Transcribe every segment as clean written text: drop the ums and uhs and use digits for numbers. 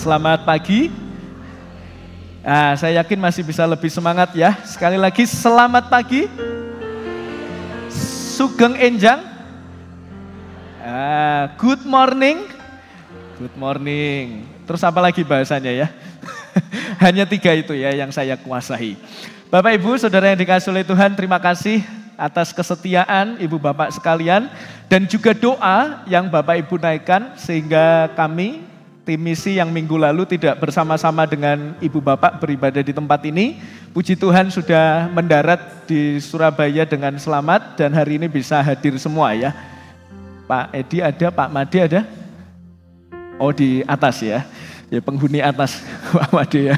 Selamat pagi. Saya yakin masih bisa lebih semangat ya. Sekali lagi selamat pagi. Sugeng Enjang. Good morning. Good morning. Terus apa lagi bahasanya ya? Hanya 3 itu ya yang saya kuasai. Bapak Ibu, Saudara yang dikasihi oleh Tuhan, terima kasih atas kesetiaan Ibu Bapak sekalian dan juga doa yang Bapak Ibu naikkan sehingga kami tim misi yang minggu lalu tidak bersama-sama dengan Ibu Bapak beribadah di tempat ini. Puji Tuhan sudah mendarat di Surabaya dengan selamat dan hari ini bisa hadir semua ya. Pak Edi ada, Pak Made ada? Oh di atas ya, ya penghuni atas Pak Made ya.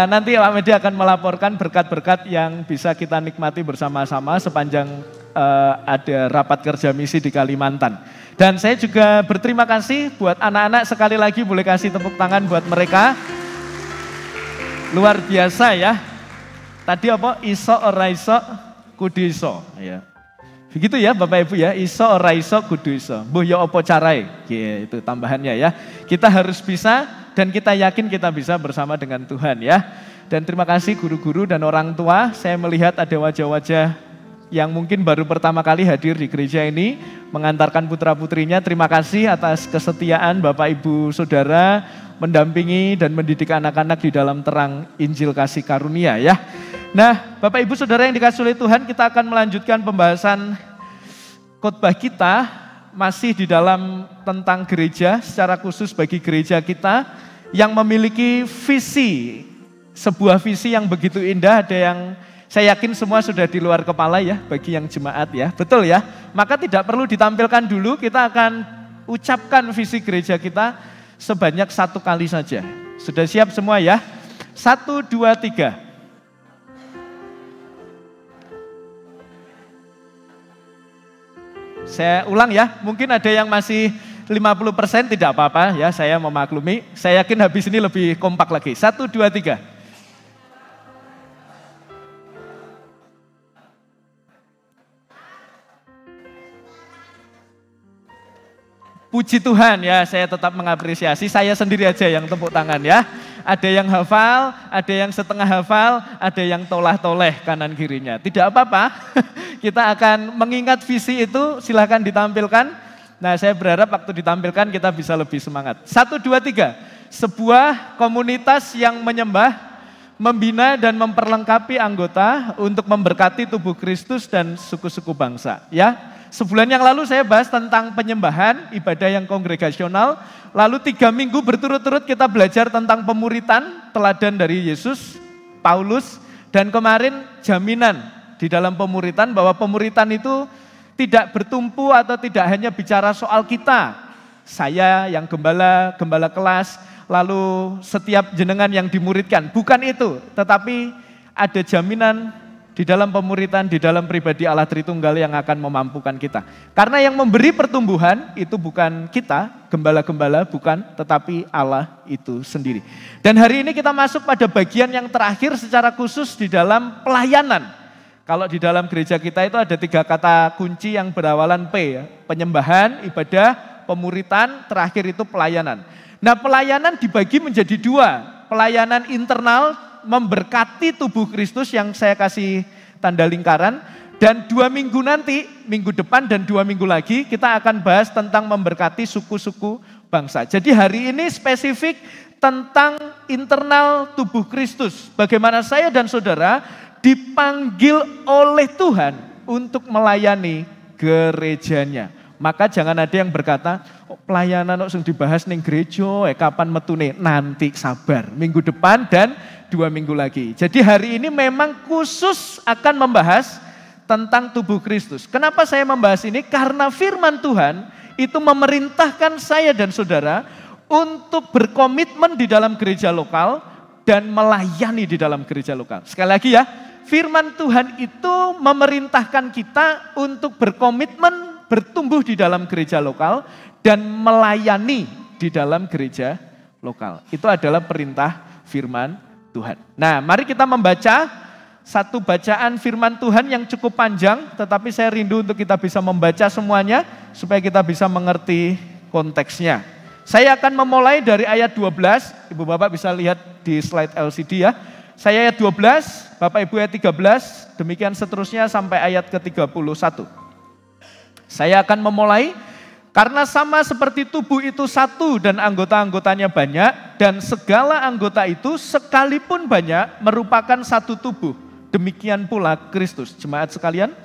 Nanti Pak Made akan melaporkan berkat-berkat yang bisa kita nikmati bersama-sama sepanjang ada rapat kerja misi di Kalimantan. Dan saya juga berterima kasih buat anak-anak, sekali lagi boleh kasih tepuk tangan buat mereka. Luar biasa ya. Tadi apa? Iso ora iso kudu iso. Ya. Begitu ya Bapak Ibu ya, iso ora iso kudu iso. Mbuh ya apa carae? Itu tambahannya ya. Kita harus bisa dan kita yakin kita bisa bersama dengan Tuhan ya. Dan terima kasih guru-guru dan orang tua, saya melihat ada wajah-wajah yang mungkin baru pertama kali hadir di gereja ini, mengantarkan putra-putrinya. Terima kasih atas kesetiaan Bapak Ibu Saudara mendampingi dan mendidik anak-anak di dalam terang Injil kasih karunia ya. Nah, Bapak Ibu Saudara yang dikasihi oleh Tuhan, kita akan melanjutkan pembahasan khotbah kita masih di dalam tentang gereja, secara khusus bagi gereja kita yang memiliki visi, sebuah visi yang begitu indah. Ada yang saya yakin semua sudah di luar kepala ya bagi yang jemaat ya, betul ya. Maka tidak perlu ditampilkan dulu, kita akan ucapkan visi gereja kita sebanyak 1 kali saja. Sudah siap semua ya? 1, 2, 3. Saya ulang ya, mungkin ada yang masih 50% tidak apa-apa ya, saya memaklumi. Saya yakin habis ini lebih kompak lagi. 1, 2, 3. Puji Tuhan ya, saya tetap mengapresiasi, saya sendiri aja yang tepuk tangan ya. Ada yang hafal, ada yang setengah hafal, ada yang tolah-toleh kanan kirinya. Tidak apa-apa, kita akan mengingat visi itu, silahkan ditampilkan. Nah saya berharap waktu ditampilkan kita bisa lebih semangat. 1, 2, 3, sebuah komunitas yang menyembah, membina dan memperlengkapi anggota untuk memberkati tubuh Kristus dan suku-suku bangsa ya. Sebulan yang lalu saya bahas tentang penyembahan, ibadah yang kongregasional. Lalu 3 minggu berturut-turut kita belajar tentang pemuritan, teladan dari Yesus, Paulus. Dan kemarin jaminan di dalam pemuritan bahwa pemuritan itu tidak bertumpu atau tidak hanya bicara soal kita. Saya yang gembala, gembala kelas, lalu setiap jenengan yang dimuridkan. Bukan itu, tetapi ada jaminan di dalam pemuritan, di dalam pribadi Allah Tritunggal yang akan memampukan kita. Karena yang memberi pertumbuhan itu bukan kita, gembala-gembala bukan, tetapi Allah itu sendiri. Dan hari ini kita masuk pada bagian yang terakhir secara khusus di dalam pelayanan. Kalau di dalam gereja kita itu ada 3 kata kunci yang berawalan P ya. Penyembahan, ibadah, pemuritan, terakhir itu pelayanan. Nah pelayanan dibagi menjadi 2. Pelayanan internal, memberkati tubuh Kristus yang saya kasih tanda lingkaran. Dan 2 minggu nanti, minggu depan dan 2 minggu lagi kita akan bahas tentang memberkati suku-suku bangsa. Jadi hari ini spesifik tentang internal tubuh Kristus. Bagaimana saya dan saudara dipanggil oleh Tuhan untuk melayani gerejanya. Maka jangan ada yang berkata, oh, pelayanan yang dibahas ning gereja, kapan metune? Nanti sabar, minggu depan dan 2 minggu lagi. Jadi hari ini memang khusus akan membahas tentang tubuh Kristus. Kenapa saya membahas ini? Karena firman Tuhan itu memerintahkan saya dan saudara untuk berkomitmen di dalam gereja lokal dan melayani di dalam gereja lokal. Sekali lagi ya, firman Tuhan itu memerintahkan kita untuk berkomitmen bertumbuh di dalam gereja lokal dan melayani di dalam gereja lokal. Itu adalah perintah firman Tuhan. Nah, mari kita membaca satu bacaan firman Tuhan yang cukup panjang, tetapi saya rindu untuk kita bisa membaca semuanya supaya kita bisa mengerti konteksnya. Saya akan memulai dari ayat 12, Ibu Bapak bisa lihat di slide LCD ya. Saya ayat 12, Bapak Ibu ayat 13, demikian seterusnya sampai ayat ke-31. Saya akan memulai, karena sama seperti tubuh itu satu dan anggota-anggotanya banyak, dan segala anggota itu sekalipun banyak merupakan satu tubuh. Demikian pula Kristus. Jemaat sekalian,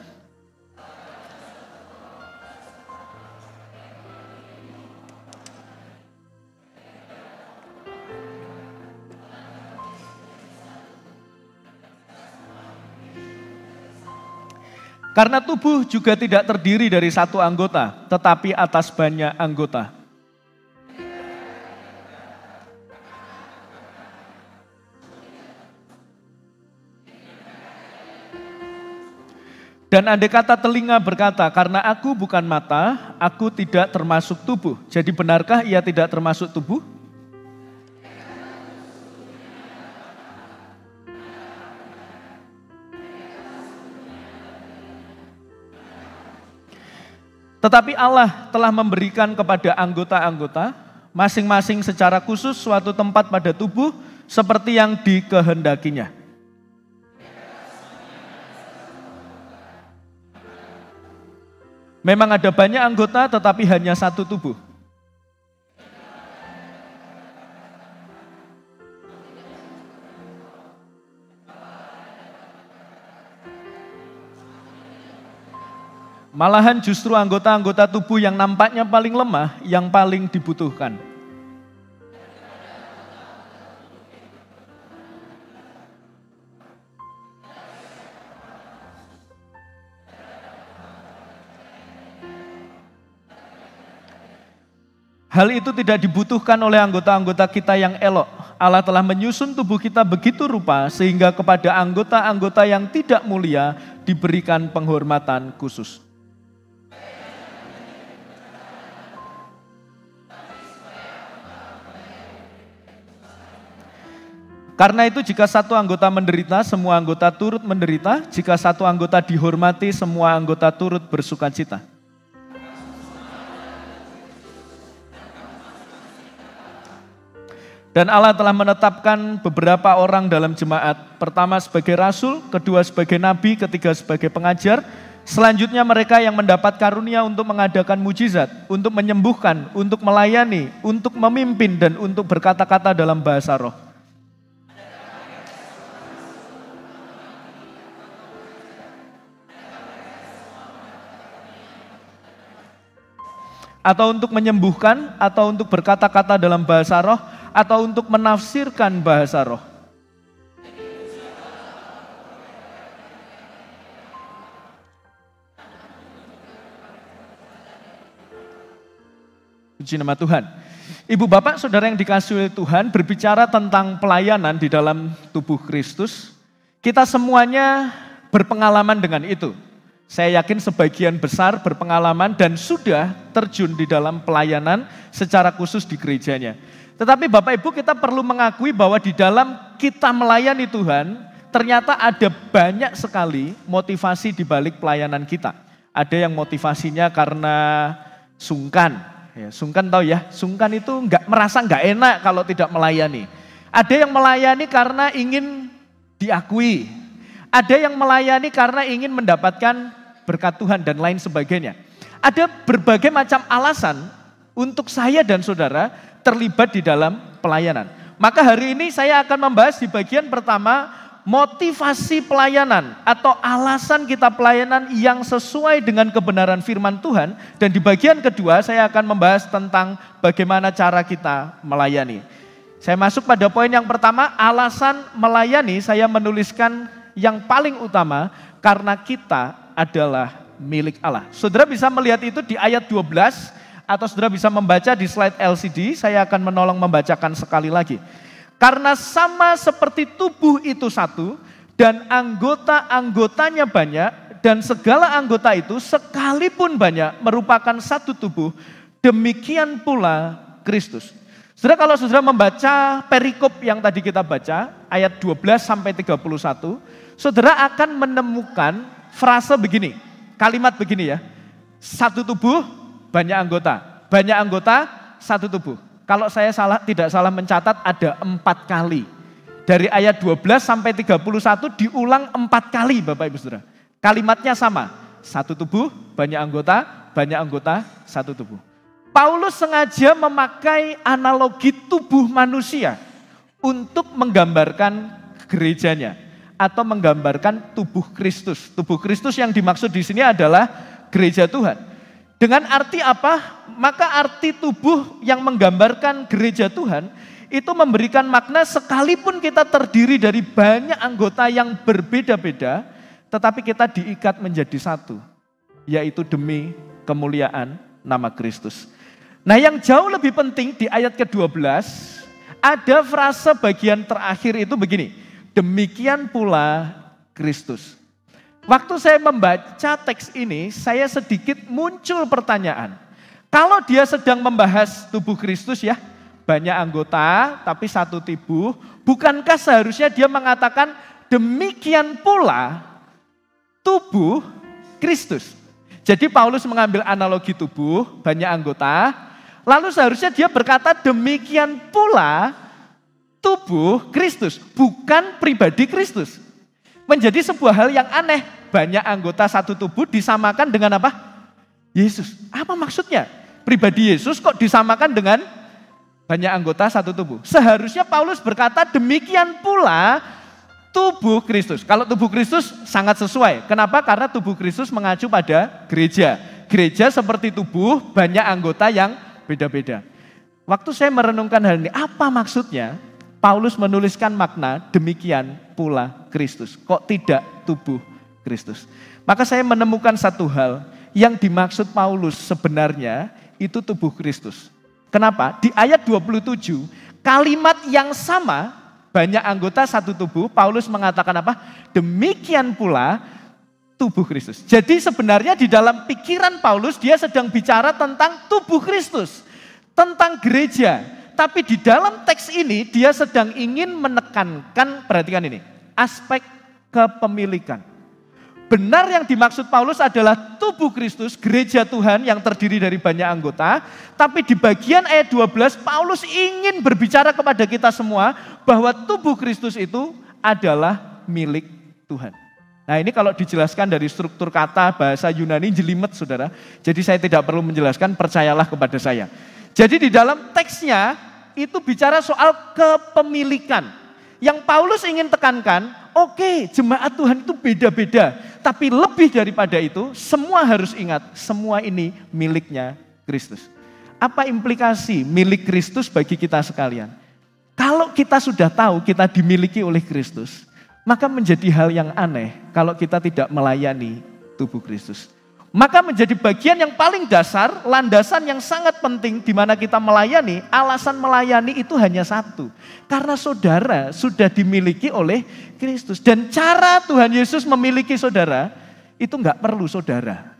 karena tubuh juga tidak terdiri dari satu anggota, tetapi atas banyak anggota. Dan andai kata telinga berkata, karena aku bukan mata, aku tidak termasuk tubuh. Jadi benarkah ia tidak termasuk tubuh? Tetapi Allah telah memberikan kepada anggota-anggota, masing-masing secara khusus suatu tempat pada tubuh, seperti yang dikehendakinya. Memang ada banyak anggota, tetapi hanya satu tubuh. Malahan justru anggota-anggota tubuh yang nampaknya paling lemah, yang paling dibutuhkan. Hal itu tidak dibutuhkan oleh anggota-anggota kita yang elok. Allah telah menyusun tubuh kita begitu rupa, sehingga kepada anggota-anggota yang tidak mulia diberikan penghormatan khusus. Karena itu jika satu anggota menderita, semua anggota turut menderita. Jika satu anggota dihormati, semua anggota turut bersukacita. Dan Allah telah menetapkan beberapa orang dalam jemaat. Pertama sebagai rasul, kedua sebagai nabi, ketiga sebagai pengajar. Selanjutnya mereka yang mendapat karunia untuk mengadakan mujizat, untuk menyembuhkan, untuk melayani, untuk memimpin, dan untuk berkata-kata dalam bahasa roh. Atau untuk menyembuhkan, atau untuk berkata-kata dalam bahasa roh, atau untuk menafsirkan bahasa roh. Puji nama Tuhan. Ibu bapak saudara yang dikasihi oleh Tuhan, berbicara tentang pelayanan di dalam tubuh Kristus, kita semuanya berpengalaman dengan itu. Saya yakin sebagian besar berpengalaman dan sudah terjun di dalam pelayanan secara khusus di gerejanya. Tetapi Bapak Ibu, kita perlu mengakui bahwa di dalam kita melayani Tuhan, ternyata ada banyak sekali motivasi di balik pelayanan kita. Ada yang motivasinya karena sungkan. Ya, sungkan tahu ya, sungkan itu merasa nggak enak kalau tidak melayani. Ada yang melayani karena ingin diakui. Ada yang melayani karena ingin mendapatkan berkat Tuhan dan lain sebagainya. Ada berbagai macam alasan untuk saya dan saudara terlibat di dalam pelayanan. Maka hari ini saya akan membahas di bagian pertama, motivasi pelayanan atau alasan kita pelayanan yang sesuai dengan kebenaran firman Tuhan. Dan di bagian kedua saya akan membahas tentang bagaimana cara kita melayani. Saya masuk pada poin yang pertama, alasan melayani. Saya menuliskan yang paling utama, karena kita adalah milik Allah. Saudara bisa melihat itu di ayat 12, atau saudara bisa membaca di slide LCD, saya akan menolong membacakan sekali lagi. Karena sama seperti tubuh itu satu, dan anggota-anggotanya banyak, dan segala anggota itu sekalipun banyak merupakan satu tubuh, demikian pula Kristus. Saudara, kalau saudara membaca perikop yang tadi kita baca, ayat 12 sampai 31, saudara akan menemukan frase begini, kalimat begini ya, satu tubuh, banyak anggota. Banyak anggota, satu tubuh. Kalau saya tidak salah mencatat ada 4 kali. Dari ayat 12 sampai 31 diulang 4 kali Bapak Ibu Saudara. Kalimatnya sama, satu tubuh, banyak anggota, satu tubuh. Paulus sengaja memakai analogi tubuh manusia untuk menggambarkan gerejanya atau menggambarkan tubuh Kristus. Tubuh Kristus yang dimaksud di sini adalah gereja Tuhan. Dengan arti apa? Maka arti tubuh yang menggambarkan gereja Tuhan itu memberikan makna sekalipun kita terdiri dari banyak anggota yang berbeda-beda, tetapi kita diikat menjadi satu, yaitu demi kemuliaan nama Kristus. Nah yang jauh lebih penting di ayat ke-12, ada frase bagian terakhir itu begini, demikian pula Kristus. Waktu saya membaca teks ini, saya sedikit muncul pertanyaan. Kalau dia sedang membahas tubuh Kristus ya, banyak anggota tapi satu tubuh, bukankah seharusnya dia mengatakan demikian pula tubuh Kristus? Jadi Paulus mengambil analogi tubuh, banyak anggota, lalu seharusnya dia berkata demikian pula tubuh Kristus, bukan pribadi Kristus. Menjadi sebuah hal yang aneh, banyak anggota satu tubuh disamakan dengan apa? Yesus. Apa maksudnya? Pribadi Yesus kok disamakan dengan banyak anggota satu tubuh? Seharusnya Paulus berkata demikian pula tubuh Kristus. Kalau tubuh Kristus sangat sesuai. Kenapa? Karena tubuh Kristus mengacu pada gereja. Gereja seperti tubuh, banyak anggota yang beda-beda. Waktu saya merenungkan hal ini, apa maksudnya Paulus menuliskan makna demikian pula Kristus? Kok tidak tubuh Kristus? Maka saya menemukan satu hal yang dimaksud Paulus sebenarnya itu tubuh Kristus. Kenapa? Di ayat 27, kalimat yang sama, banyak anggota satu tubuh, Paulus mengatakan apa? Demikian pula tubuh Kristus. Jadi sebenarnya di dalam pikiran Paulus dia sedang bicara tentang tubuh Kristus, tentang gereja. Tapi di dalam teks ini dia sedang ingin menekankan, perhatikan ini, aspek kepemilikan. Benar yang dimaksud Paulus adalah tubuh Kristus, gereja Tuhan yang terdiri dari banyak anggota. Tapi di bagian ayat 12 Paulus ingin berbicara kepada kita semua bahwa tubuh Kristus itu adalah milik Tuhan. Nah ini kalau dijelaskan dari struktur kata bahasa Yunani jelimet saudara. Jadi saya tidak perlu menjelaskan, percayalah kepada saya. Jadi di dalam teksnya itu bicara soal kepemilikan. Yang Paulus ingin tekankan, oke, jemaat Tuhan itu beda-beda. Tapi lebih daripada itu, semua harus ingat, semua ini miliknya Kristus. Apa implikasi milik Kristus bagi kita sekalian? Kalau kita sudah tahu kita dimiliki oleh Kristus, maka menjadi hal yang aneh kalau kita tidak melayani tubuh Kristus. Maka menjadi bagian yang paling dasar, landasan yang sangat penting di mana kita melayani, alasan melayani itu hanya satu. Karena saudara sudah dimiliki oleh Kristus. Dan cara Tuhan Yesus memiliki saudara, itu enggak perlu saudara.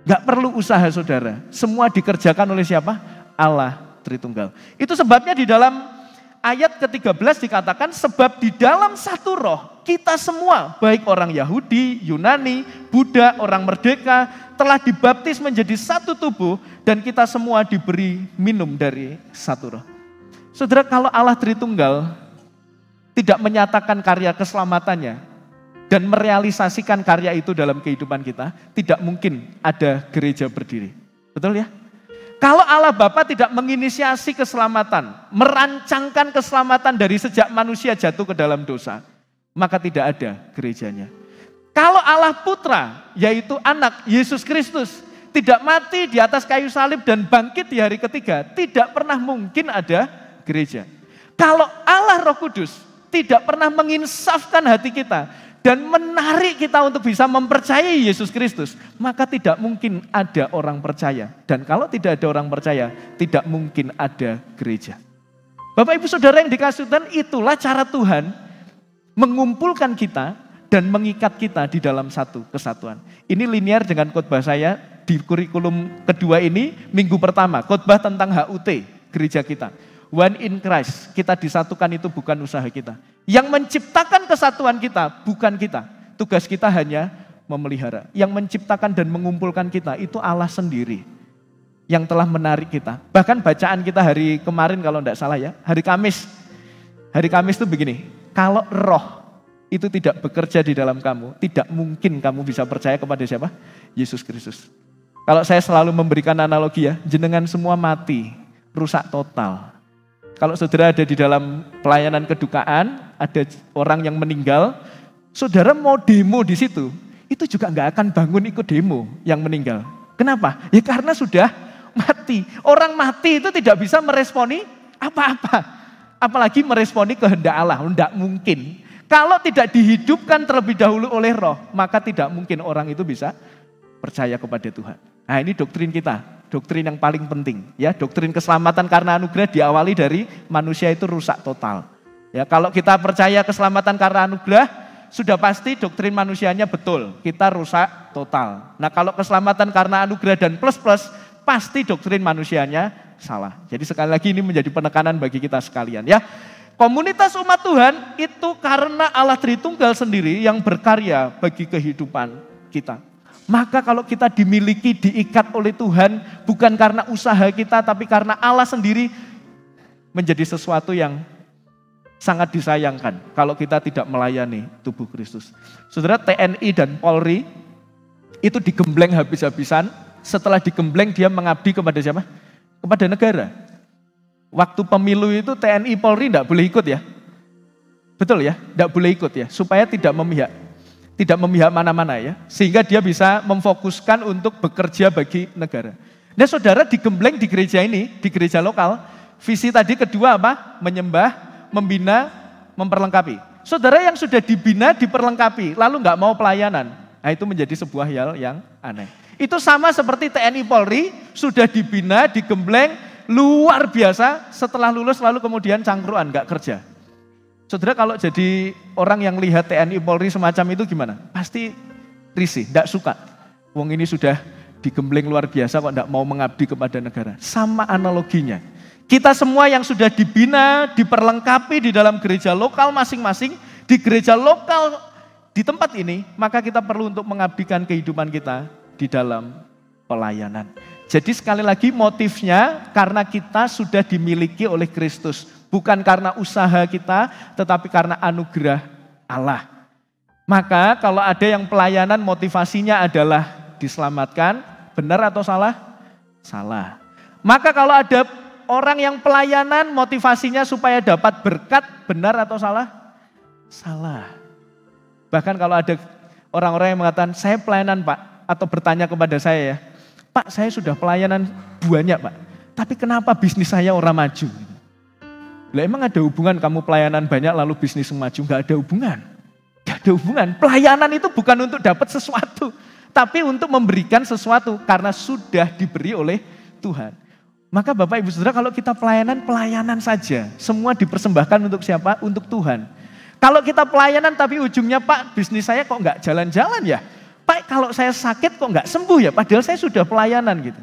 Enggak perlu usaha saudara. Semua dikerjakan oleh siapa? Allah Tritunggal. Itu sebabnya di dalam ayat ke-13 dikatakan, sebab di dalam satu roh, kita semua, baik orang Yahudi, Yunani, Buddha, orang merdeka, telah dibaptis menjadi satu tubuh dan kita semua diberi minum dari satu roh. Saudara, kalau Allah Tritunggal tidak menyatakan karya keselamatannya dan merealisasikan karya itu dalam kehidupan kita, tidak mungkin ada gereja berdiri. Betul ya? Kalau Allah Bapa tidak menginisiasi keselamatan, merancangkan keselamatan dari sejak manusia jatuh ke dalam dosa, maka tidak ada gerejanya. Kalau Allah Putra, yaitu anak Yesus Kristus, tidak mati di atas kayu salib dan bangkit di hari ketiga, tidak pernah mungkin ada gereja. Kalau Allah Roh Kudus tidak pernah menginsafkan hati kita dan menarik kita untuk bisa mempercayai Yesus Kristus, maka tidak mungkin ada orang percaya. Dan kalau tidak ada orang percaya, tidak mungkin ada gereja. Bapak Ibu Saudara yang dikasih Tuhan, itulah cara Tuhan mengumpulkan kita dan mengikat kita di dalam satu kesatuan. Ini linear dengan khotbah saya di kurikulum kedua ini, minggu pertama, khotbah tentang HUT, gereja kita. One in Christ, kita disatukan itu bukan usaha kita. Yang menciptakan kesatuan kita, bukan kita. Tugas kita hanya memelihara. Yang menciptakan dan mengumpulkan kita, itu Allah sendiri. yang telah menarik kita. Bahkan bacaan kita hari kemarin kalau tidak salah ya, hari Kamis. Hari Kamis itu begini, kalau roh itu tidak bekerja di dalam kamu, tidak mungkin kamu bisa percaya kepada siapa? Yesus Kristus. Kalau saya selalu memberikan analogi ya, jenengan semua mati, rusak total. Kalau saudara ada di dalam pelayanan kedukaan, ada orang yang meninggal, saudara mau demo di situ, itu juga nggak akan bangun ikut demo yang meninggal. Kenapa? Ya karena sudah mati. Orang mati itu tidak bisa meresponi apa-apa. Apalagi meresponi kehendak Allah, tidak mungkin. Kalau tidak dihidupkan terlebih dahulu oleh roh, maka tidak mungkin orang itu bisa percaya kepada Tuhan. Nah ini doktrin kita, doktrin yang paling penting. Ya, doktrin keselamatan karena anugerah diawali dari manusia itu rusak total. Ya, kalau kita percaya keselamatan karena anugerah, sudah pasti doktrin manusianya betul, kita rusak total. Nah kalau keselamatan karena anugerah dan plus-plus, pasti doktrin manusianya salah. Jadi sekali lagi ini menjadi penekanan bagi kita sekalian ya. Komunitas umat Tuhan itu karena Allah Tritunggal sendiri yang berkarya bagi kehidupan kita. Maka kalau kita dimiliki, diikat oleh Tuhan, bukan karena usaha kita, tapi karena Allah sendiri, menjadi sesuatu yang sangat disayangkan kalau kita tidak melayani tubuh Kristus. Saudara, TNI dan Polri itu digembleng habis-habisan, setelah digembleng dia mengabdi kepada siapa? Kepada negara. Waktu pemilu itu TNI Polri tidak boleh ikut ya. Betul ya, tidak boleh ikut ya, supaya tidak memihak mana-mana ya. Sehingga dia bisa memfokuskan untuk bekerja bagi negara. Nah saudara digembleng di gereja ini, di gereja lokal, visi tadi kedua apa? Menyembah, membina, memperlengkapi. Saudara yang sudah dibina, diperlengkapi, lalu nggak mau pelayanan. Nah itu menjadi sebuah hal yang aneh. Itu sama seperti TNI Polri, sudah dibina, digembleng, luar biasa, setelah lulus lalu kemudian cangkruan, nggak kerja. Saudara kalau jadi orang yang lihat TNI Polri semacam itu gimana? Pasti risih, nggak suka. Wong ini sudah digembleng luar biasa kok nggak mau mengabdi kepada negara. Sama analoginya. Kita semua yang sudah dibina, diperlengkapi di dalam gereja lokal masing-masing, di gereja lokal di tempat ini, maka kita perlu untuk mengabdikan kehidupan kita di dalam pelayanan. Jadi sekali lagi motifnya karena kita sudah dimiliki oleh Kristus. Bukan karena usaha kita, tetapi karena anugerah Allah. Maka kalau ada yang pelayanan motivasinya adalah diselamatkan, benar atau salah? Salah. Maka kalau ada orang yang pelayanan motivasinya supaya dapat berkat, benar atau salah? Salah. Bahkan kalau ada orang-orang yang mengatakan, saya pelayanan Pak, atau bertanya kepada saya ya, Pak saya sudah pelayanan banyak Pak, tapi kenapa bisnis saya orang maju? Lah emang ada hubungan kamu pelayanan banyak lalu bisnis maju? Gak ada hubungan. Gak ada hubungan. Pelayanan itu bukan untuk dapat sesuatu, tapi untuk memberikan sesuatu karena sudah diberi oleh Tuhan. Maka Bapak Ibu Saudara kalau kita pelayanan, pelayanan saja. Semua dipersembahkan untuk siapa? Untuk Tuhan. Kalau kita pelayanan tapi ujungnya Pak bisnis saya kok gak jalan-jalan ya? Pak kalau saya sakit kok gak sembuh ya? Padahal saya sudah pelayanan gitu.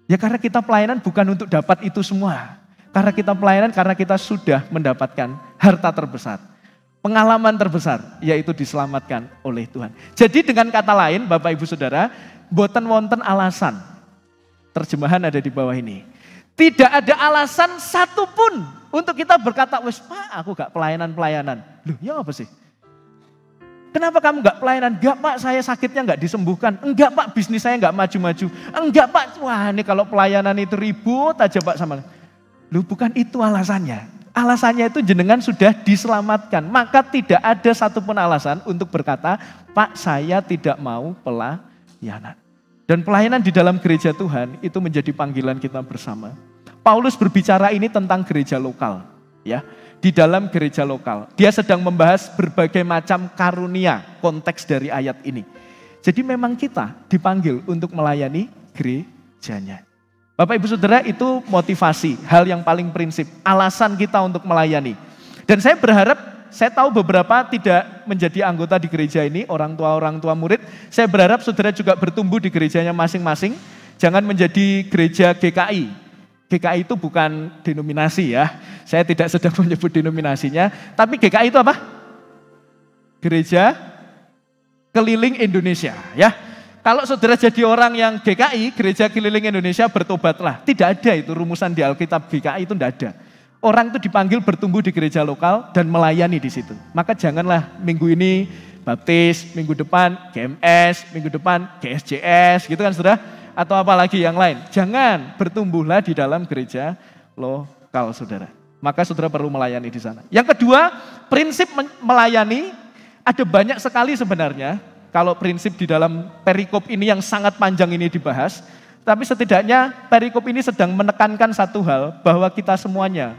Ya karena kita pelayanan bukan untuk dapat itu semua. Karena kita pelayanan, karena kita sudah mendapatkan harta terbesar. Pengalaman terbesar, yaitu diselamatkan oleh Tuhan. Jadi dengan kata lain, Bapak Ibu Saudara, boten wonten alasan. Terjemahan ada di bawah ini. Tidak ada alasan satupun untuk kita berkata, wes Pak, aku gak pelayanan-pelayanan. Loh ya apa sih? Kenapa kamu gak pelayanan? Enggak Pak, saya sakitnya gak disembuhkan. Enggak Pak, bisnis saya gak maju-maju. Enggak Pak, wah ini kalau pelayanan itu ribut aja Pak sama. Loh bukan itu alasannya. Alasannya itu jenengan sudah diselamatkan. Maka tidak ada satupun alasan untuk berkata, Pak saya tidak mau pelayanan. Dan pelayanan di dalam gereja Tuhan itu menjadi panggilan kita bersama. Paulus berbicara ini tentang gereja lokal. Ya, di dalam gereja lokal. Dia sedang membahas berbagai macam karunia konteks dari ayat ini. Jadi memang kita dipanggil untuk melayani gerejanya. Bapak Ibu Saudara itu motivasi, hal yang paling prinsip, alasan kita untuk melayani. Dan saya berharap, saya tahu beberapa tidak menjadi anggota di gereja ini, orang tua murid. Saya berharap saudara juga bertumbuh di gerejanya masing-masing, jangan menjadi gereja GKI. GKI itu bukan denominasi ya, saya tidak sedang menyebut denominasinya, tapi GKI itu apa? Gereja Keliling Indonesia ya. Kalau saudara jadi orang yang GKI, Gereja Keliling Indonesia bertobatlah. Tidak ada itu rumusan di Alkitab GKI itu tidak ada. Orang itu dipanggil bertumbuh di gereja lokal dan melayani di situ. Maka janganlah minggu ini baptis, minggu depan GMS, minggu depan GSJS gitu kan saudara. Atau apalagi yang lain. Jangan, bertumbuhlah di dalam gereja lokal saudara. Maka saudara perlu melayani di sana. Yang kedua, prinsip melayani ada banyak sekali sebenarnya. Kalau prinsip di dalam perikop ini yang sangat panjang ini dibahas, tapi setidaknya perikop ini sedang menekankan satu hal, bahwa kita semuanya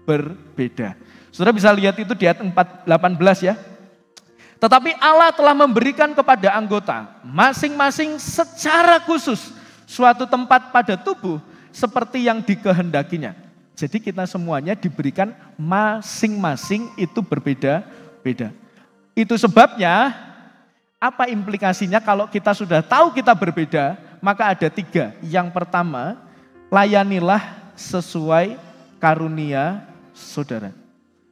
berbeda. Saudara bisa lihat itu di ayat 18 ya. Tetapi Allah telah memberikan kepada anggota masing-masing secara khusus suatu tempat pada tubuh seperti yang dikehendakinya. Jadi kita semuanya diberikan masing-masing itu berbeda-beda. Itu sebabnya apa implikasinya kalau kita sudah tahu kita berbeda, maka ada 3. Yang pertama, layanilah sesuai karunia saudara.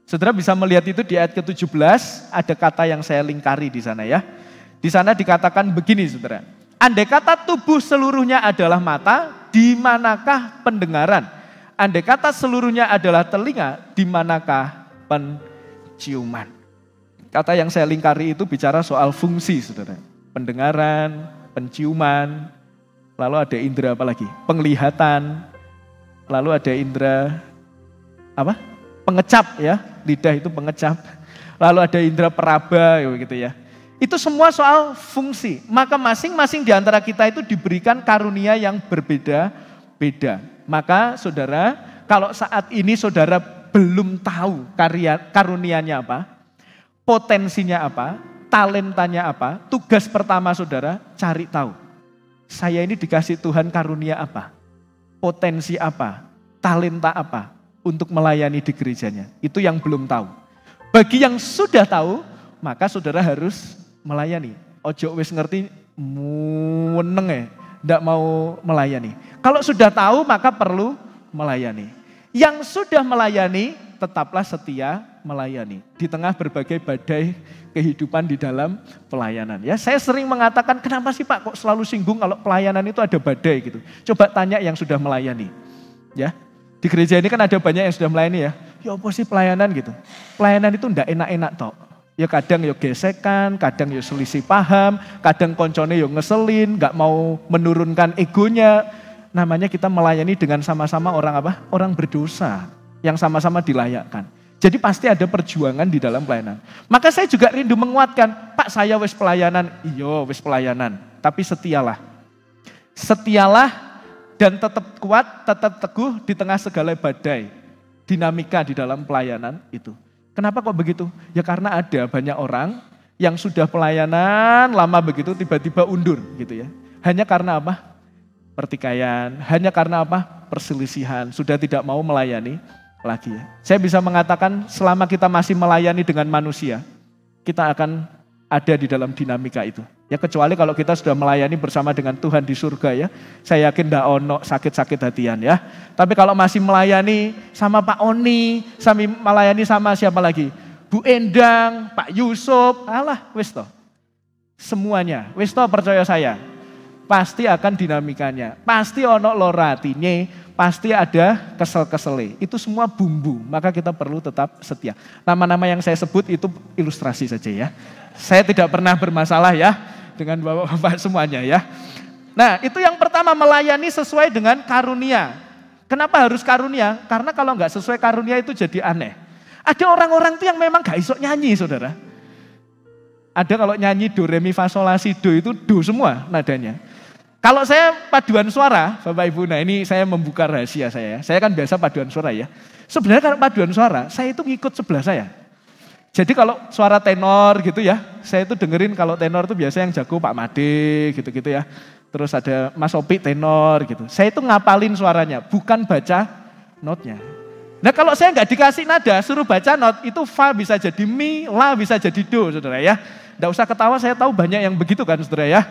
Saudara bisa melihat itu di ayat ke-17, ada kata yang saya lingkari di sana ya. Di sana dikatakan begini saudara, andai kata tubuh seluruhnya adalah mata, di manakah pendengaran? Andai kata seluruhnya adalah telinga, di manakah penciuman? Kata yang saya lingkari itu bicara soal fungsi, saudara. Pendengaran, penciuman, lalu ada indera apa lagi? Penglihatan, lalu ada indera apa? Pengecap ya, lidah itu pengecap. Lalu ada indera peraba gitu ya. Itu semua soal fungsi. Maka masing-masing di antara kita itu diberikan karunia yang berbeda-beda. Maka saudara, kalau saat ini saudara belum tahu karunianya apa, potensinya apa, talentanya apa, tugas pertama saudara cari tahu. Saya ini dikasih Tuhan karunia apa, potensi apa, talenta apa untuk melayani di gerejanya. Itu yang belum tahu. Bagi yang sudah tahu, maka saudara harus melayani. Ojo wis ngerti meneng ndak mau melayani. Kalau sudah tahu maka perlu melayani. Yang sudah melayani tetaplah setia melayani di tengah berbagai badai kehidupan di dalam pelayanan. Ya, saya sering mengatakan, kenapa sih Pak kok selalu singgung kalau pelayanan itu ada badai gitu. Coba tanya yang sudah melayani. Ya, di gereja ini kan ada banyak yang sudah melayani ya. Ya apa sih pelayanan gitu. Pelayanan itu enggak enak-enak tok. Ya kadang ya gesekan, kadang ya selisih paham, kadang koncone ya ngeselin, enggak mau menurunkan egonya. Namanya kita melayani dengan sama-sama orang apa? Orang berdosa yang sama-sama dilayakkan. Jadi pasti ada perjuangan di dalam pelayanan. Maka saya juga rindu menguatkan, Pak saya wis pelayanan, iya wis pelayanan, tapi setialah. Setialah dan tetap kuat, tetap teguh di tengah segala badai, dinamika di dalam pelayanan itu. Kenapa kok begitu? Ya karena ada banyak orang yang sudah pelayanan lama begitu tiba-tiba undur gitu ya. Hanya karena apa? Pertikaian, hanya karena apa? Perselisihan, sudah tidak mau melayani lagi ya. Saya bisa mengatakan selama kita masih melayani dengan manusia, kita akan ada di dalam dinamika itu. Ya kecuali kalau kita sudah melayani bersama dengan Tuhan di surga ya, saya yakin ndak ono sakit-sakit hatian ya. Tapi kalau masih melayani sama Pak Oni, sambil melayani sama siapa lagi? Bu Endang, Pak Yusuf, alah wis toh. Semuanya, wis toh percaya saya. Pasti akan dinamikanya, pasti ono loratine, pasti ada kesel-kesele. Itu semua bumbu, maka kita perlu tetap setia. Nama-nama yang saya sebut itu ilustrasi saja ya. Saya tidak pernah bermasalah ya dengan bapak-bapak semuanya ya. Nah itu yang pertama, melayani sesuai dengan karunia. Kenapa harus karunia? Karena kalau nggak sesuai karunia itu jadi aneh. Ada orang-orang tuh yang memang gak iso nyanyi saudara. Ada kalau nyanyi do, re, mi, fa, sol, la, si, do itu do semua nadanya. Kalau saya paduan suara, Bapak Ibu, nah ini saya membuka rahasia saya ya. Saya kan biasa paduan suara ya. Sebenarnya kalau paduan suara, saya itu ngikut sebelah saya. Jadi kalau suara tenor gitu ya, saya itu dengerin kalau tenor itu biasa yang jago Pak Made gitu-gitu ya. Terus ada Mas Opi tenor gitu. Saya itu ngapalin suaranya, bukan baca notnya. Nah kalau saya nggak dikasih nada, suruh baca not, itu fa bisa jadi mi, la bisa jadi do, saudara ya. Nggak usah ketawa, saya tahu banyak yang begitu kan saudara ya.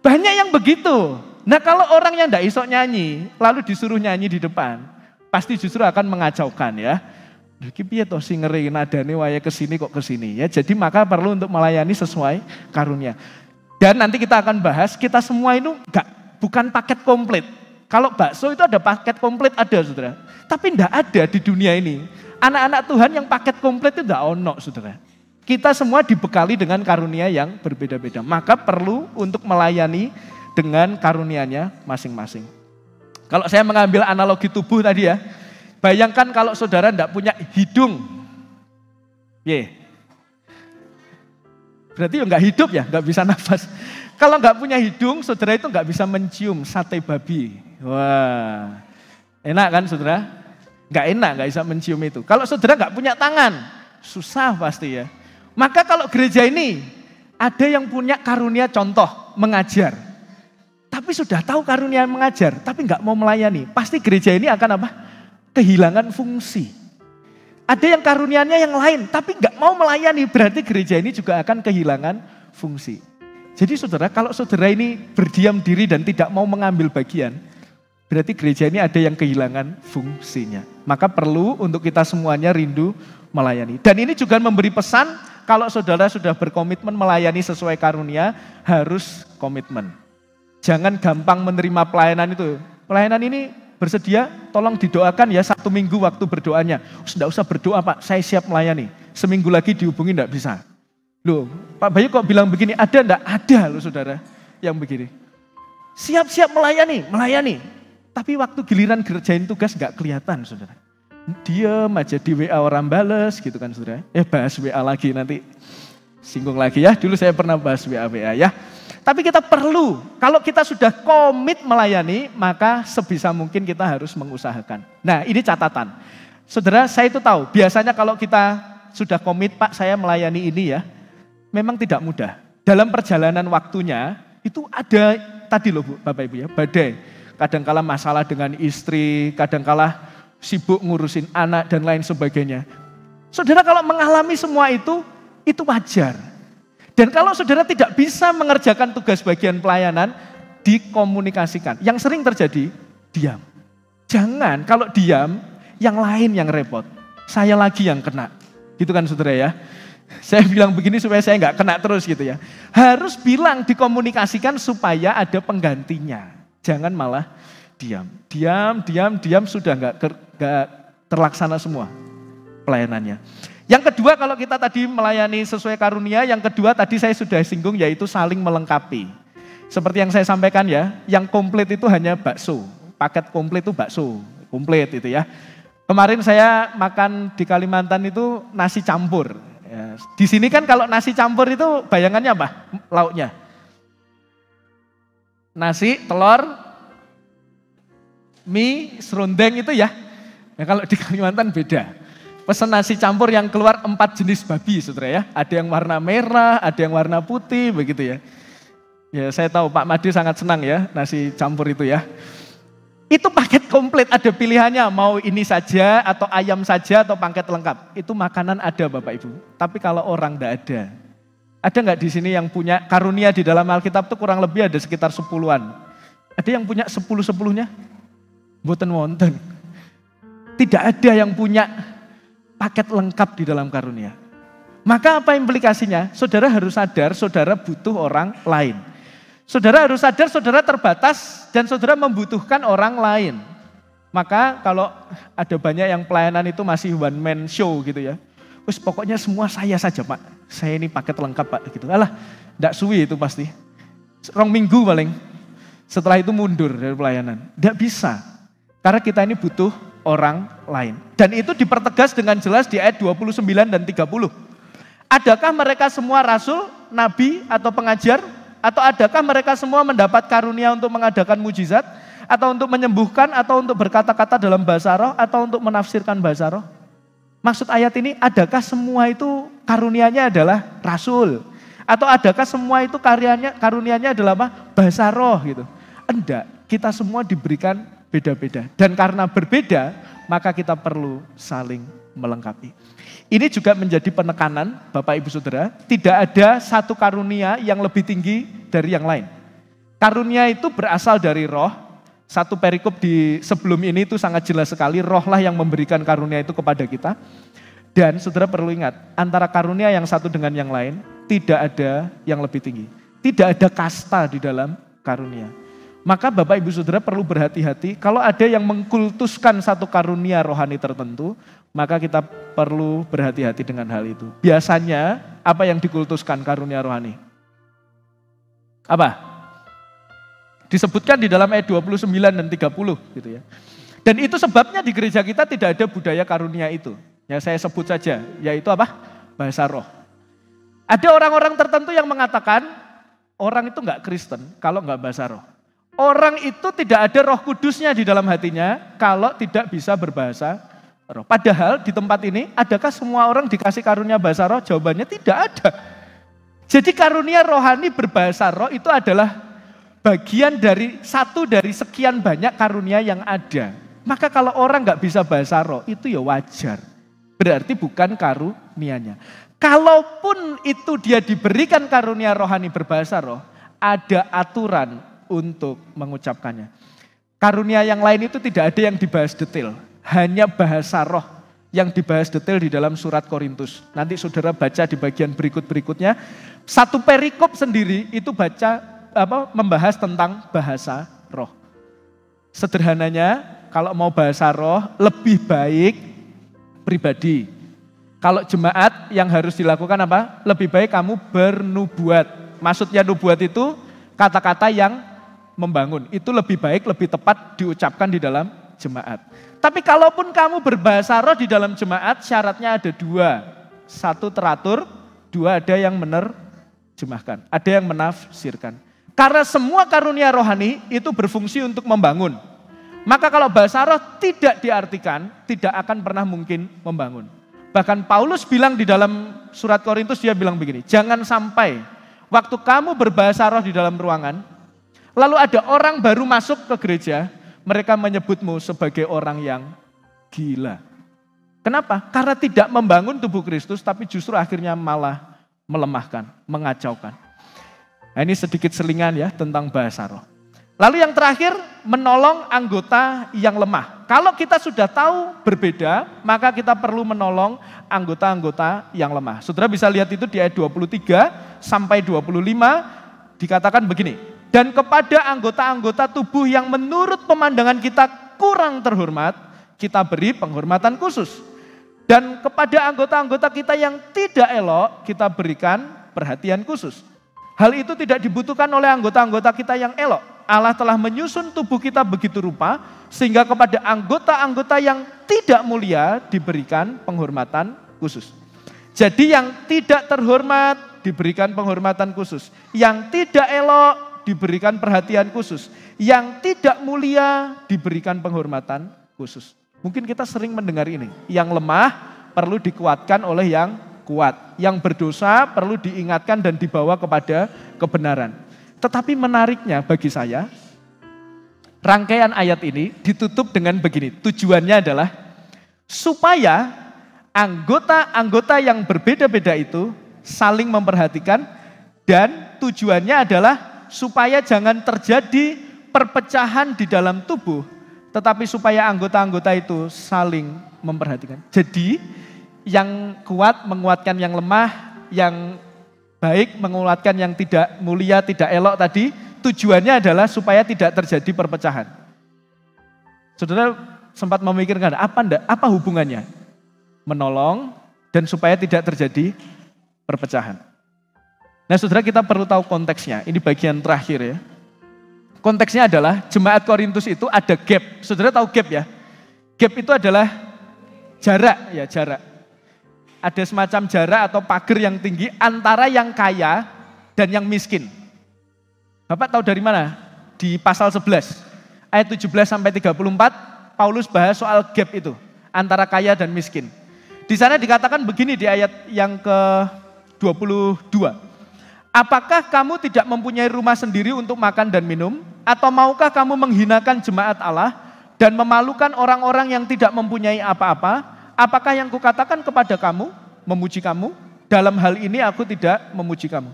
Banyak yang begitu. Nah kalau orang yang nggak iso nyanyi, lalu disuruh nyanyi di depan, pasti justru akan mengacaukan ya. Iki piye toh sing ngeri nadane wae kesini kok kesini ya. Jadi maka perlu untuk melayani sesuai karunia. Dan nanti kita akan bahas, kita semua itu bukan paket komplit. Kalau bakso itu ada paket komplit, ada saudara. Tapi enggak ada di dunia ini. Anak-anak Tuhan yang paket komplit itu enggak ono saudara. Kita semua dibekali dengan karunia yang berbeda-beda. Maka perlu untuk melayani dengan karunianya masing-masing. Kalau saya mengambil analogi tubuh tadi ya, bayangkan kalau saudara enggak punya hidung. Berarti enggak hidup ya, enggak bisa nafas. Kalau enggak punya hidung, saudara itu enggak bisa mencium sate babi. Wah, enak kan saudara? Enggak enak, enggak bisa mencium itu. Kalau saudara enggak punya tangan, susah pasti ya. Maka kalau gereja ini ada yang punya karunia contoh, mengajar. Tapi sudah tahu karunia mengajar, tapi enggak mau melayani. Pasti gereja ini akan apa? Kehilangan fungsi. Ada yang karunianya yang lain, tapi enggak mau melayani. Berarti gereja ini juga akan kehilangan fungsi. Jadi saudara, kalau saudara ini berdiam diri dan tidak mau mengambil bagian, berarti gereja ini ada yang kehilangan fungsinya. Maka perlu untuk kita semuanya rindu melayani. Dan ini juga memberi pesan, kalau saudara sudah berkomitmen melayani sesuai karunia, harus komitmen. Jangan gampang menerima pelayanan itu. Pelayanan ini bersedia, tolong didoakan ya 1 minggu waktu berdoanya. Sudah usah berdoa Pak, saya siap melayani. Seminggu lagi dihubungi enggak bisa. Loh, Pak Bayu kok bilang begini, ada enggak? Ada loh saudara yang begini. Siap-siap melayani. Tapi waktu giliran kerjain tugas enggak kelihatan saudara. Diam aja di WA orang bales gitu kan saudara. Bahas WA lagi nanti singgung lagi ya. Dulu saya pernah bahas WA ya. Tapi kita perlu, kalau kita sudah komit melayani, maka sebisa mungkin kita harus mengusahakan. Nah ini catatan. Saudara saya itu tahu, biasanya kalau kita sudah komit Pak saya melayani ini ya, memang tidak mudah. Dalam perjalanan waktunya itu ada tadi loh Bapak Ibu ya, badai. Kadangkala masalah dengan istri, kadangkala sibuk ngurusin anak dan lain sebagainya. Saudara kalau mengalami semua itu wajar. Dan kalau saudara tidak bisa mengerjakan tugas bagian pelayanan, dikomunikasikan. Yang sering terjadi, diam. Jangan, kalau diam, yang lain yang repot. Saya lagi yang kena. Gitu kan saudara ya. Saya bilang begini supaya saya nggak kena terus gitu ya. Harus bilang, dikomunikasikan supaya ada penggantinya. Jangan malah diam. Diam, sudah nggak terlaksana semua pelayanannya. Yang kedua kalau kita tadi melayani sesuai karunia, yang kedua tadi saya sudah singgung yaitu saling melengkapi. Seperti yang saya sampaikan ya, yang komplit itu hanya bakso. Paket komplit itu bakso, komplit itu ya. Kemarin saya makan di Kalimantan itu nasi campur. Ya, di sini kan kalau nasi campur itu bayangannya apa? Lauknya. Nasi, telur, mie, serundeng itu ya. Nah, kalau di Kalimantan beda. Pesan nasi campur yang keluar 4 jenis babi saudara ya. Ada yang warna merah, ada yang warna putih begitu ya. Ya saya tahu Pak Madi sangat senang ya nasi campur itu ya. Itu paket komplit, ada pilihannya mau ini saja atau ayam saja atau paket lengkap. Itu makanan ada Bapak Ibu. Tapi kalau orang enggak ada. Ada enggak di sini yang punya karunia di dalam Alkitab itu kurang lebih ada sekitar 10-an. Ada yang punya 10-10-nya? Mboten wonten. Tidak ada yang punya paket lengkap di dalam karunia. Maka apa implikasinya? Saudara harus sadar, saudara butuh orang lain. Saudara harus sadar, saudara terbatas dan saudara membutuhkan orang lain. Maka kalau ada banyak yang pelayanan itu masih one man show gitu ya. Wes pokoknya semua saya saja Pak. Saya ini paket lengkap Pak gitu. Alah, enggak suwi itu pasti. 2 minggu paling. Setelah itu mundur dari pelayanan. Enggak bisa. Karena kita ini butuh orang lain. Dan itu dipertegas dengan jelas di ayat 29 dan 30. Adakah mereka semua rasul, nabi, atau pengajar? Atau adakah mereka semua mendapat karunia untuk mengadakan mujizat? Atau untuk menyembuhkan? Atau untuk berkata-kata dalam bahasa roh? Atau untuk menafsirkan bahasa roh? Maksud ayat ini, adakah semua itu karunianya adalah rasul? Atau adakah semua itu karunianya adalah apa? Bahasa roh gitu. Enggak, kita semua diberikan beda-beda. Dan karena berbeda, maka kita perlu saling melengkapi. Ini juga menjadi penekanan, Bapak Ibu Saudara, tidak ada satu karunia yang lebih tinggi dari yang lain. Karunia itu berasal dari roh. Satu perikop di sebelum ini itu sangat jelas sekali, rohlah yang memberikan karunia itu kepada kita. Dan saudara perlu ingat, antara karunia yang satu dengan yang lain, tidak ada yang lebih tinggi. Tidak ada kasta di dalam karunia. Maka Bapak Ibu Saudara perlu berhati-hati kalau ada yang mengkultuskan satu karunia rohani tertentu, maka kita perlu berhati-hati dengan hal itu. Biasanya apa yang dikultuskan karunia rohani? Apa? Disebutkan di dalam ayat 29 dan 30 gitu ya. Dan itu sebabnya di gereja kita tidak ada budaya karunia itu. Ya saya sebut saja, yaitu apa? Bahasa roh. Ada orang-orang tertentu yang mengatakan orang itu enggak Kristen kalau enggak bahasa roh. Orang itu tidak ada Roh Kudusnya di dalam hatinya kalau tidak bisa berbahasa roh. Padahal di tempat ini, adakah semua orang dikasih karunia bahasa roh? Jawabannya tidak ada. Jadi karunia rohani berbahasa roh itu adalah bagian dari satu dari sekian banyak karunia yang ada. Maka kalau orang nggak bisa bahasa roh, itu ya wajar. Berarti bukan karunianya. Kalaupun itu dia diberikan karunia rohani berbahasa roh, ada aturan untuk mengucapkannya. Karunia yang lain itu tidak ada yang dibahas detail. Hanya bahasa roh yang dibahas detail di dalam surat Korintus. Nanti saudara baca di bagian berikut-berikutnya. Satu perikop sendiri itu membahas tentang bahasa roh. Sederhananya, kalau mau bahasa roh lebih baik pribadi. Kalau jemaat yang harus dilakukan apa? Lebih baik kamu bernubuat. Maksudnya nubuat itu kata-kata yang membangun. Itu lebih baik, lebih tepat diucapkan di dalam jemaat. Tapi kalaupun kamu berbahasa roh di dalam jemaat, syaratnya ada dua. Satu teratur, dua ada yang menerjemahkan, ada yang menafsirkan. Karena semua karunia rohani itu berfungsi untuk membangun. Maka kalau bahasa roh tidak diartikan, tidak akan pernah mungkin membangun. Bahkan Paulus bilang di dalam surat Korintus, dia bilang begini, jangan sampai waktu kamu berbahasa roh di dalam ruangan, lalu ada orang baru masuk ke gereja, mereka menyebutmu sebagai orang yang gila. Kenapa? Karena tidak membangun tubuh Kristus, tapi justru akhirnya malah melemahkan, mengacaukan. Nah, ini sedikit selingan ya tentang bahasa roh. Lalu yang terakhir, menolong anggota yang lemah. Kalau kita sudah tahu berbeda, maka kita perlu menolong anggota-anggota yang lemah. Saudara bisa lihat itu di ayat 23 sampai 25, dikatakan begini. Dan kepada anggota-anggota tubuh yang menurut pemandangan kita kurang terhormat, kita beri penghormatan khusus. Dan kepada anggota-anggota kita yang tidak elok, kita berikan perhatian khusus. Hal itu tidak dibutuhkan oleh anggota-anggota kita yang elok. Allah telah menyusun tubuh kita begitu rupa, sehingga kepada anggota-anggota yang tidak mulia diberikan penghormatan khusus. Jadi yang tidak terhormat diberikan penghormatan khusus. Yang tidak elok diberikan perhatian khusus. Yang tidak mulia diberikan penghormatan khusus. Mungkin kita sering mendengar ini. Yang lemah perlu dikuatkan oleh yang kuat. Yang berdosa perlu diingatkan dan dibawa kepada kebenaran. Tetapi menariknya bagi saya, rangkaian ayat ini ditutup dengan begini. Tujuannya adalah supaya anggota-anggota yang berbeda-beda itu saling memperhatikan, dan tujuannya adalah supaya jangan terjadi perpecahan di dalam tubuh, tetapi supaya anggota-anggota itu saling memperhatikan. Jadi yang kuat menguatkan yang lemah, yang baik menguatkan yang tidak mulia, tidak elok tadi, tujuannya adalah supaya tidak terjadi perpecahan. Saudara sempat memikirkan apa hubungannya? Menolong dan supaya tidak terjadi perpecahan. Nah saudara, kita perlu tahu konteksnya, ini bagian terakhir ya. Konteksnya adalah jemaat Korintus itu ada gap. Saudara tahu gap ya? Gap itu adalah jarak ya, jarak. Ada semacam jarak atau pagar yang tinggi antara yang kaya dan yang miskin. Bapak tahu dari mana? Di pasal 11, ayat 17 sampai 34, Paulus bahas soal gap itu, antara kaya dan miskin. Di sana dikatakan begini di ayat yang ke-22. Apakah kamu tidak mempunyai rumah sendiri untuk makan dan minum? Atau maukah kamu menghinakan jemaat Allah dan memalukan orang-orang yang tidak mempunyai apa-apa? Apakah yang kukatakan kepada kamu, memuji kamu? Dalam hal ini aku tidak memuji kamu.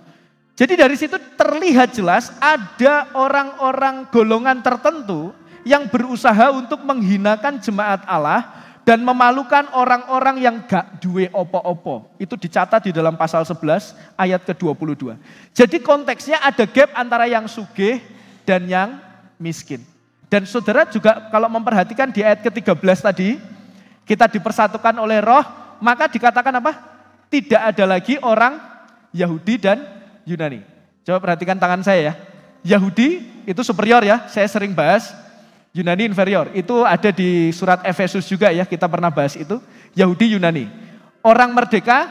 Jadi dari situ terlihat jelas ada orang-orang golongan tertentu yang berusaha untuk menghinakan jemaat Allah dan memalukan orang-orang yang gak duwe opo-opo. Itu dicatat di dalam pasal 11 ayat ke-22. Jadi konteksnya ada gap antara yang sugih dan yang miskin. Dan saudara juga kalau memperhatikan di ayat ke-13 tadi, kita dipersatukan oleh roh, maka dikatakan apa? Tidak ada lagi orang Yahudi dan Yunani. Coba perhatikan tangan saya ya. Yahudi itu superior ya, saya sering bahas. Yunani inferior, itu ada di surat Efesus juga ya, kita pernah bahas itu. Yahudi, Yunani. Orang merdeka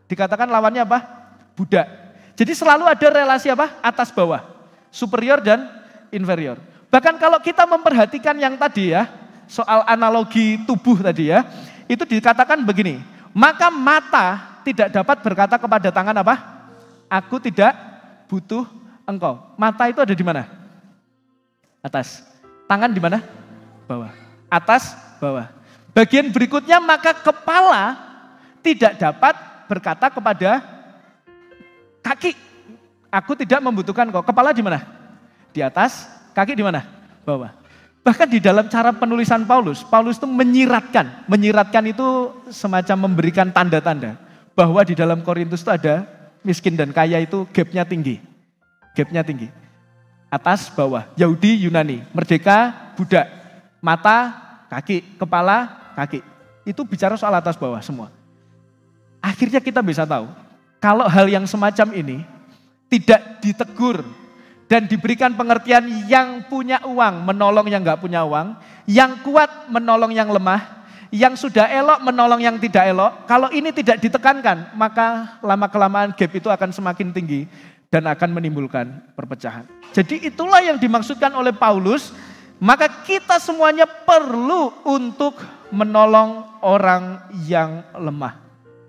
dikatakan lawannya apa? Budak. Jadi selalu ada relasi apa? Atas bawah. Superior dan inferior. Bahkan kalau kita memperhatikan yang tadi ya, soal analogi tubuh tadi ya, itu dikatakan begini, maka mata tidak dapat berkata kepada tangan apa? Aku tidak butuh engkau. Mata itu ada di mana? Atas. Tangan di mana? Bawah. Atas, bawah. Bagian berikutnya maka kepala tidak dapat berkata kepada kaki, aku tidak membutuhkan kau. Kepala di mana? Di atas, kaki di mana? Bawah. Bahkan di dalam cara penulisan Paulus itu menyiratkan. Menyiratkan itu semacam memberikan tanda-tanda bahwa di dalam Korintus itu ada miskin dan kaya itu gapnya tinggi. Gapnya tinggi. Atas, bawah, Yahudi, Yunani, merdeka, budak, mata, kaki, kepala, kaki. Itu bicara soal atas bawah semua. Akhirnya kita bisa tahu, kalau hal yang semacam ini tidak ditegur dan diberikan pengertian yang punya uang menolong yang gak punya uang, yang kuat menolong yang lemah, yang sudah elok menolong yang tidak elok, kalau ini tidak ditekankan, maka lama-kelamaan gap itu akan semakin tinggi dan akan menimbulkan perpecahan. Jadi itulah yang dimaksudkan oleh Paulus, maka kita semuanya perlu untuk menolong orang yang lemah.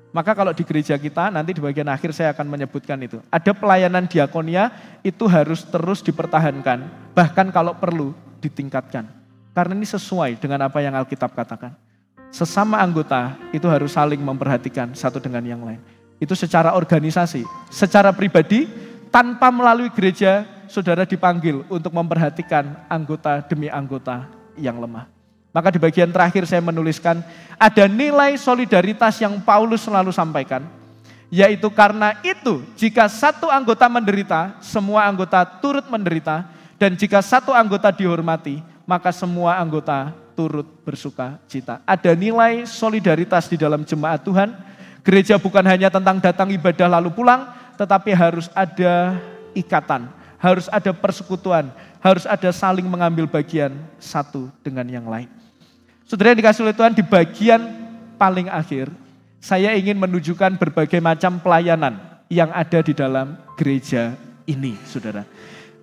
Maka kalau di gereja kita, nanti di bagian akhir saya akan menyebutkan itu. Ada pelayanan diakonia, itu harus terus dipertahankan, bahkan kalau perlu ditingkatkan. Karena ini sesuai dengan apa yang Alkitab katakan. Sesama anggota itu harus saling memperhatikan satu dengan yang lain. Itu secara organisasi, secara pribadi, tanpa melalui gereja, saudara dipanggil untuk memperhatikan anggota demi anggota yang lemah. Maka di bagian terakhir saya menuliskan, ada nilai solidaritas yang Paulus selalu sampaikan, yaitu karena itu, jika satu anggota menderita, semua anggota turut menderita, dan jika satu anggota dihormati, maka semua anggota turut bersuka cita. Ada nilai solidaritas di dalam jemaat Tuhan. Gereja bukan hanya tentang datang ibadah lalu pulang, tetapi harus ada ikatan, harus ada persekutuan, harus ada saling mengambil bagian satu dengan yang lain. Saudara yang dikasih oleh Tuhan, di bagian paling akhir, saya ingin menunjukkan berbagai macam pelayanan yang ada di dalam gereja ini, saudara.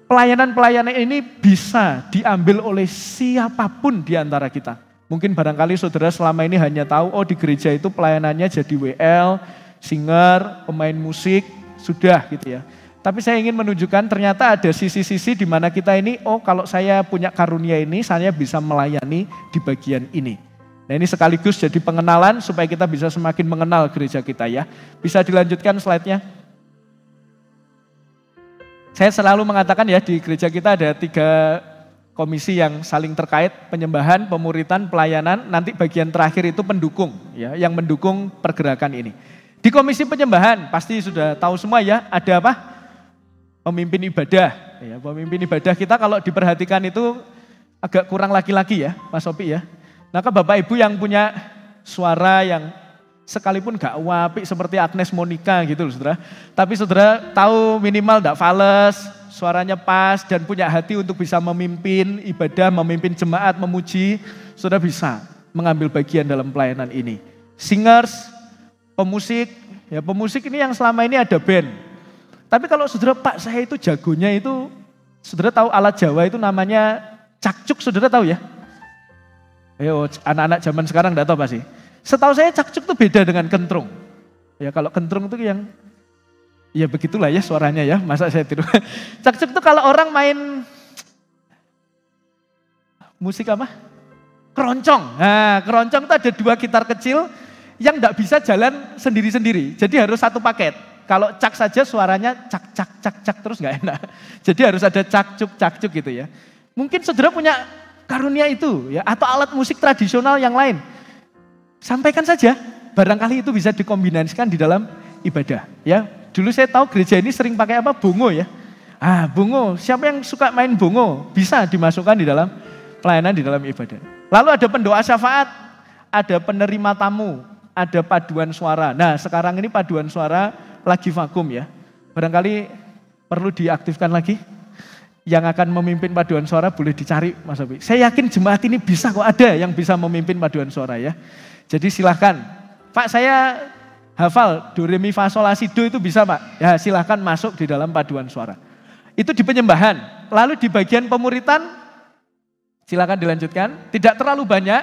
Pelayanan-pelayanan ini bisa diambil oleh siapapun di antara kita. Mungkin barangkali saudara selama ini hanya tahu, oh di gereja itu pelayanannya jadi WL, singer, pemain musik, sudah gitu ya. Tapi saya ingin menunjukkan ternyata ada sisi-sisi di mana kita ini, oh kalau saya punya karunia ini, saya bisa melayani di bagian ini. Nah ini sekaligus jadi pengenalan supaya kita bisa semakin mengenal gereja kita ya. Bisa dilanjutkan slide-nya. Saya selalu mengatakan ya di gereja kita ada 3 komisi yang saling terkait, penyembahan, pemuritan, pelayanan, nanti bagian terakhir itu pendukung ya, yang mendukung pergerakan ini. Di komisi penyembahan pasti sudah tahu semua ya, ada apa? Pemimpin ibadah. Ya, pemimpin ibadah kita kalau diperhatikan itu agak kurang laki-laki ya, Mas Sopi ya. Maka Bapak Ibu yang punya suara yang sekalipun gak wapik seperti Agnes Monica gitu loh saudara. Tapi saudara tahu minimal gak fales, suaranya pas dan punya hati untuk bisa memimpin ibadah, memimpin jemaat, memuji. Saudara bisa mengambil bagian dalam pelayanan ini. Singers, pemusik, ya pemusik ini yang selama ini ada band. Tapi kalau saudara, Pak saya itu jagonya itu, saudara tahu alat Jawa itu namanya cakcuk, saudara tahu ya? Ayo anak-anak zaman sekarang enggak tahu pasti. Setahu saya cakcuk itu beda dengan kentrung. Ya kalau kentrung itu yang, ya begitulah ya suaranya ya, masa saya tiru. Cakcuk itu kalau orang main musik apa? Keroncong. Nah keroncong itu ada 2 gitar kecil yang enggak bisa jalan sendiri-sendiri. Jadi harus satu paket. Kalau cak saja suaranya cak cak cak cak terus nggak enak. Jadi harus ada cakcuk gitu ya. Mungkin saudara punya karunia itu ya, atau alat musik tradisional yang lain. Sampaikan saja, barangkali itu bisa dikombinasikan di dalam ibadah. Ya, dulu saya tahu gereja ini sering pakai apa? Bongo ya. Bongo, siapa yang suka main bongo bisa dimasukkan di dalam pelayanan, di dalam ibadah. Lalu ada pendoa syafaat, ada penerima tamu, ada paduan suara. Nah, sekarang ini paduan suara lagi vakum ya. Barangkali perlu diaktifkan lagi. Yang akan memimpin paduan suara boleh dicari Mas Abi. Saya yakin jemaat ini bisa kok, ada yang bisa memimpin paduan suara ya. Jadi silahkan, Pak saya hafal do re mi fa sol la si do itu bisa Pak. Ya silahkan masuk di dalam paduan suara. Itu di penyembahan. Lalu di bagian pemuritan silahkan dilanjutkan. Tidak terlalu banyak.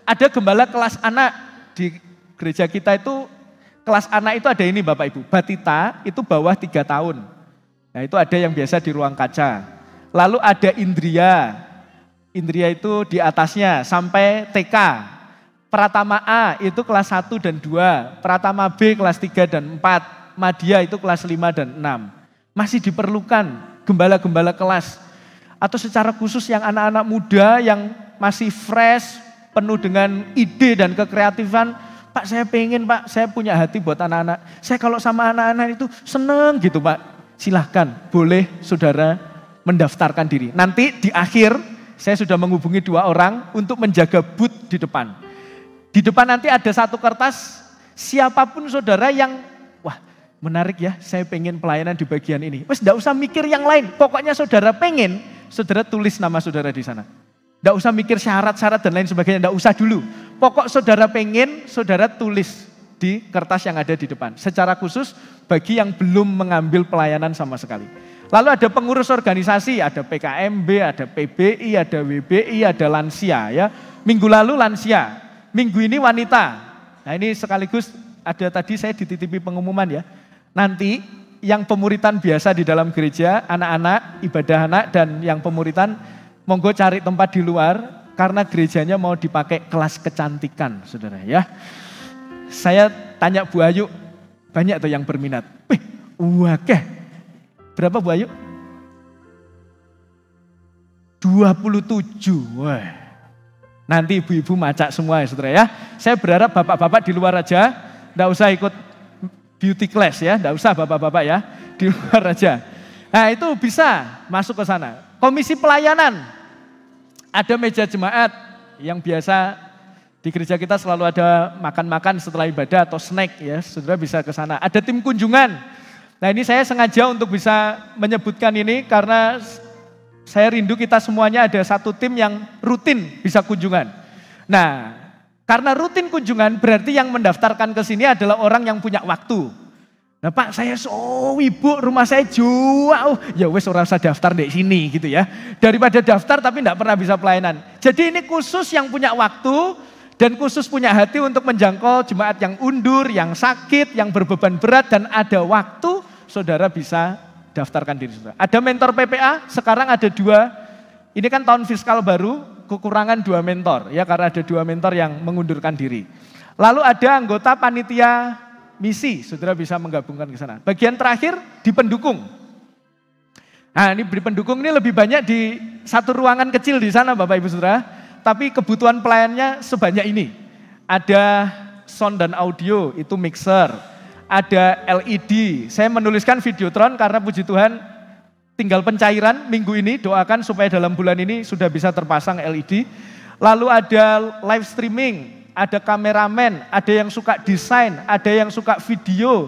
Ada gembala kelas anak di gereja kita itu. Kelas anak itu ada ini Bapak Ibu. Batita itu bawah 3 tahun. Nah itu ada yang biasa di ruang kaca. Lalu ada Indria. Indria itu di atasnya sampai TK. Pratama A itu kelas 1 dan 2. Pratama B kelas 3 dan 4. Madya itu kelas 5 dan 6. Masih diperlukan gembala-gembala kelas. Atau secara khusus yang anak-anak muda yang masih fresh, penuh dengan ide dan kekreatifan. Pak saya pengen Pak, saya punya hati buat anak-anak. Saya kalau sama anak-anak itu seneng gitu Pak. Silahkan, boleh saudara mendaftarkan diri. Nanti di akhir saya sudah menghubungi 2 orang untuk menjaga booth di depan. Di depan nanti ada 1 kertas, siapapun saudara yang, wah menarik ya, saya pengen pelayanan di bagian ini. Wes enggak usah mikir yang lain, pokoknya saudara pengen, saudara tulis nama saudara di sana. Enggak usah mikir syarat-syarat dan lain sebagainya, enggak usah dulu. Pokok saudara pengen, saudara tulis di kertas yang ada di depan. Secara khusus bagi yang belum mengambil pelayanan sama sekali. Lalu ada pengurus organisasi, ada PKMB, ada PBI, ada WBI, ada lansia ya. Minggu lalu lansia, minggu ini wanita. Nah ini sekaligus ada tadi saya dititipi pengumuman ya. Nanti yang pemuritan biasa di dalam gereja, anak-anak, ibadah anak dan yang pemuritan monggo cari tempat di luar karena gerejanya mau dipakai kelas kecantikan saudara ya. Saya tanya Bu Ayu, banyak tuh yang berminat. Wakeh. Berapa Bu Ayu? 27. Wah. Nanti ibu-ibu macak semua ya saudara ya. Saya berharap bapak-bapak di luar aja, enggak usah ikut beauty class ya, enggak usah bapak-bapak ya, di luar aja. Nah itu bisa masuk ke sana. Komisi pelayanan, ada meja jemaat yang biasa di gereja kita selalu ada makan-makan setelah ibadah atau snack ya, saudara bisa ke sana. Ada tim kunjungan. Nah ini saya sengaja untuk bisa menyebutkan ini karena saya rindu kita semuanya ada satu tim yang rutin bisa kunjungan. Nah karena rutin kunjungan berarti yang mendaftarkan ke sini adalah orang yang punya waktu. Nah Pak saya ibu rumah saya jauh, ya wes orang usah daftar di sini gitu ya. Daripada daftar tapi enggak pernah bisa pelayanan. Jadi ini khusus yang punya waktu dan khusus punya hati untuk menjangkau jemaat yang undur, yang sakit, yang berbeban berat dan ada waktu, saudara bisa daftarkan diri saudara. Ada mentor PPA, sekarang ada 2, ini kan tahun fiskal baru, kekurangan 2 mentor, ya karena ada 2 mentor yang mengundurkan diri. Lalu ada anggota panitia misi, saudara bisa menggabungkan ke sana. Bagian terakhir di pendukung. Nah ini di pendukung ini lebih banyak di satu ruangan kecil di sana Bapak Ibu Saudara. Tapi kebutuhan pelayannya sebanyak ini. Ada sound dan audio, itu mixer. Ada LED, saya menuliskan Videotron karena puji Tuhan tinggal pencairan minggu ini, doakan supaya dalam bulan ini sudah bisa terpasang LED. Lalu ada live streaming, ada kameramen, ada yang suka desain, ada yang suka video,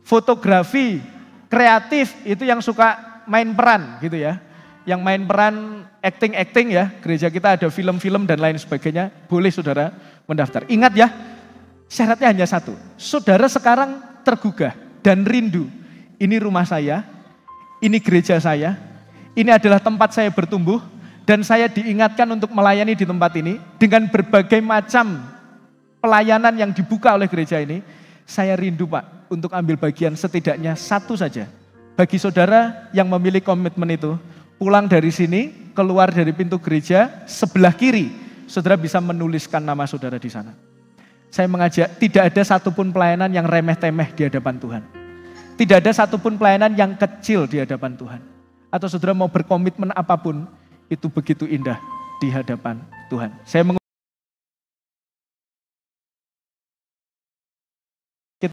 fotografi, kreatif, itu yang suka main peran gitu ya. Yang main peran acting ya, gereja kita ada film-film dan lain sebagainya, boleh saudara mendaftar. Ingat ya, syaratnya hanya 1, saudara sekarang tergugah dan rindu, ini rumah saya, ini gereja saya, ini adalah tempat saya bertumbuh, dan saya diingatkan untuk melayani di tempat ini, dengan berbagai macam pelayanan yang dibuka oleh gereja ini, saya rindu Pak, untuk ambil bagian setidaknya 1 saja. Bagi saudara yang memilih komitmen itu, pulang dari sini, keluar dari pintu gereja, sebelah kiri, saudara bisa menuliskan nama saudara di sana. Saya mengajak, tidak ada satupun pelayanan yang remeh-temeh di hadapan Tuhan. Tidak ada satupun pelayanan yang kecil di hadapan Tuhan. Atau saudara mau berkomitmen apapun, itu begitu indah di hadapan Tuhan. Saya